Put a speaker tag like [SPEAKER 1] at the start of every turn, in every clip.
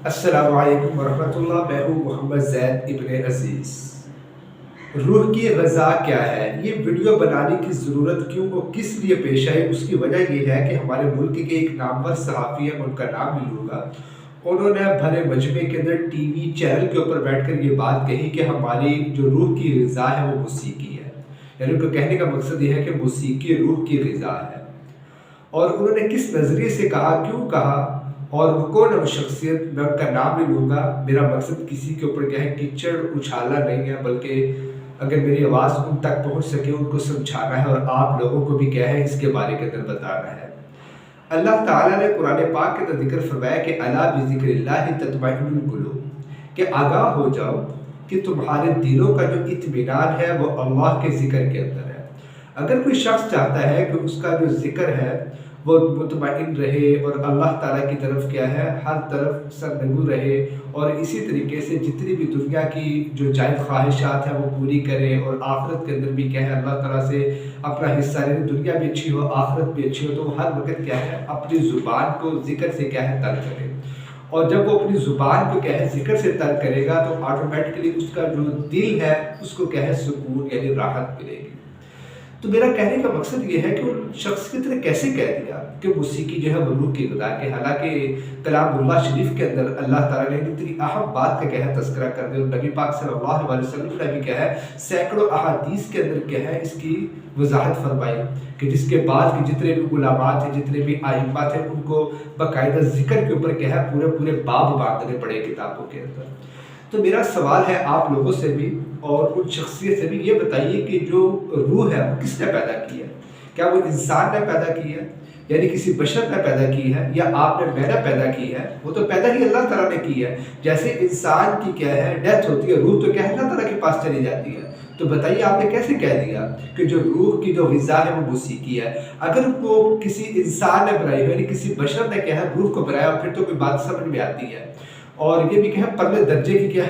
[SPEAKER 1] अस्सलामु अलैकुम वरहमतुल्लाह। मैं हूँ मोहम्मद ज़ैद इब्न अज़ीज़। रूह की ग़िज़ा क्या है, ये वीडियो बनाने की ज़रूरत क्यों और किस लिए पेश आई, उसकी वजह ये है कि हमारे मुल्क के एक नामवर सहाफ़ी हैं, उनका नाम भी लूँगा। उन्होंने भरे मजमे के अंदर टीवी चैनल के ऊपर बैठकर ये बात कही कि हमारी जो रूह की ग़िज़ा है वो मौसीकी है। यानी उनका कहने का मकसद ये है कि मौसीकी रूह की ग़िज़ा है। और उन्होंने किस नज़रिए से कहा, क्यों कहा और वो कौन है वो शख्सियत, मैं उनका नाम भी लूँगा। मेरा मकसद किसी के ऊपर क्या है कीचड़ उछालना नहीं है, बल्कि अगर मेरी आवाज़ उन तक पहुँच सके उनको समझाना है और आप लोगों को भी क्या है इसके बारे के अंदर बताना है। अल्लाह ताला ने कुरान पाक के अंदर जिक्र फरमाया कि अला बिज़िक्रिल्लाहि तत्मइन्नुल कुलूब, कि आगाह हो जाओ कि तुम्हारे दिलों का जो इत्मीनान है वो अल्लाह के ज़िक्र के अंदर है। अगर कोई शख्स चाहता है कि उसका जो ज़िक्र है वो मुतमईन रहे और अल्लाह ताला की तरफ क्या है हर तरफ सरनगू रहे और इसी तरीके से जितनी भी दुनिया की जो जायज़ ख्वाहिशात हैं वो पूरी करे और आखिरत के अंदर भी क्या है अल्लाह ताला से अपना हिस्सा ले, दुनिया भी अच्छी हो आखिरत भी अच्छी हो, तो वो हर वक्त क्या है अपनी ज़ुबान को ज़िक्र से क्या है तर करे। और जब वो अपनी ज़ुबान को क्या है ज़िक्र से तर करेगा तो ऑटोमेटिकली उसका जो दिल है उसको क्या है सुकून यानी राहत मिलेगी। तो मेरा कहने का मकसद ये है कि उन शख्स की तरह कैसे कह दिया कि मौसीकी जो है वो रूह की ग़िज़ा के, हालांकि कलामुल्लाह शरीफ के अंदर अल्लाह ताला ने इतनी अहम बात का क्या है तज़किरा कर दिया और नबी पाक सल्लल्लाहु अलैहि वसल्लम ने भी क्या है सैकड़ों अहादीस के अंदर क्या है इसकी वजाहत फरमाई कि जिसके बाद के जितने भी उलमात थे, जितने भी आइम्मा थे, उनको बाकायदा ज़िक्र के ऊपर क्या है पूरे पूरे बाब बांधने पड़े किताबों के अंदर। तो मेरा सवाल है आप लोगों से भी और उन शख्सियत से भी, ये बताइए कि जो रूह है वो किसने पैदा की है? क्या वो इंसान ने पैदा की है यानी किसी बशर ने पैदा की है या आपने मैंने पैदा की है? वो तो पैदा ही अल्लाह ताला ने की है। जैसे इंसान की क्या है डेथ होती है, रूह तो क्या है अल्लाह ताला के पास चली जाती है। तो बताइए आपने कैसे कह दिया कि जो रूह की जो ग़िज़ा है वो मौसीकी है? अगर वो किसी इंसान ने बनाई हो यानी किसी बशर ने क्या है रूह को बनाया फिर तो कोई बात समझ में आती है और ये भी क्या है परले दर्जे की क्या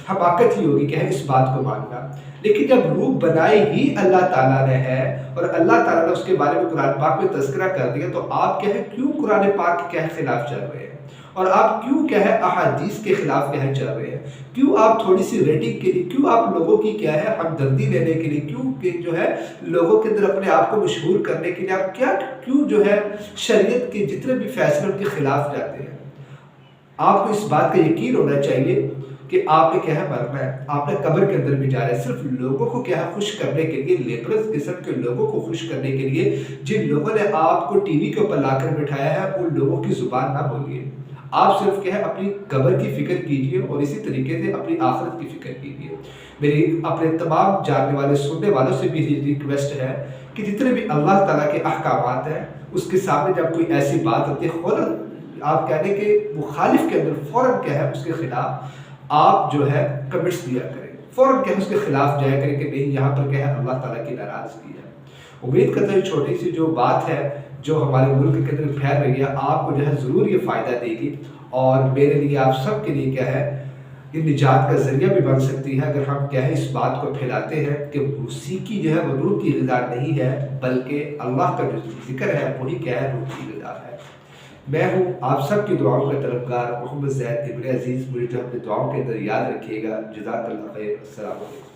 [SPEAKER 1] हमाकत ही होगी क्या है इस बात को मानना। लेकिन जब रूह बनाई ही अल्लाह ताला ने है और अल्लाह ताला ने उसके बारे में कुरान पाक में तज़किरा कर दिया, तो आप क्या है क्यों कुरान पाक के क्या है खिलाफ चल रहे हैं और आप क्यों क्या है अहादीस के खिलाफ क्या है चल रहे हैं? क्यों आप थोड़ी सी रेटिंग के लिए, क्यों आप लोगों की क्या है हमदर्दी लेने के लिए, क्यों कि जो है लोगों के अंदर अपने आप को मशहूर करने के लिए आप क्या क्यों जो है शरीयत के जितने भी फैसले उनके खिलाफ जाते हैं? आपको इस बात का यकीन होना चाहिए कि आपने क्या है मरना है, आपने कब्र के अंदर भी जा रहा है। सिर्फ लोगों को क्या है खुश करने के लिए, लेबरस किस्म के लोगों को खुश करने के लिए, जिन लोगों ने आपको टीवी के ऊपर लाकर बिठाया है उन लोगों की जुबान ना बोलिए। आप सिर्फ क्या है अपनी कब्र की फिक्र कीजिए और इसी तरीके से अपनी आखिरत की फिक्र कीजिए। मेरी अपने तमाम जानने वाले सुनने वालों से भी रिक्वेस्ट है कि जितने भी अल्लाह ताला के अहकामात हैं उसके सामने जब कोई ऐसी बात होती है फौरन आप कहने के मुखालिफ के अंदर फौरन क्या है उसके खिलाफ आप जो है कमेंट्स दिया करें, फौरन क्या है उसके खिलाफ जाया करें कि नहीं यहाँ पर क्या है अल्लाह ताला की नाराज़गी है। उम्मीद करता हूँ छोटी सी जो बात है जो हमारे मुल्क के अंदर फैल रही है आपको जो है ज़रूर ये फ़ायदा देगी और मेरे लिए आप सब के लिए क्या है ये निजात का ज़रिया भी बन सकती है अगर हम क्या है इस बात को फैलाते हैं कि मौसीकी जो है वो रूह की ग़िज़ा नहीं है बल्कि अल्लाह का जो ज़िक्र है वही क्या है रूह की ग़िज़ा है। मैं हूँ आप सब की दुआओं का तलबगार मोहम्मद ज़ैद इब्न अज़ीज़। मुझे जो अपनी दुआओं के अंदर याद रखिएगा। जज़ाकल्लाह खैर। अस्सलाम वालेकुम।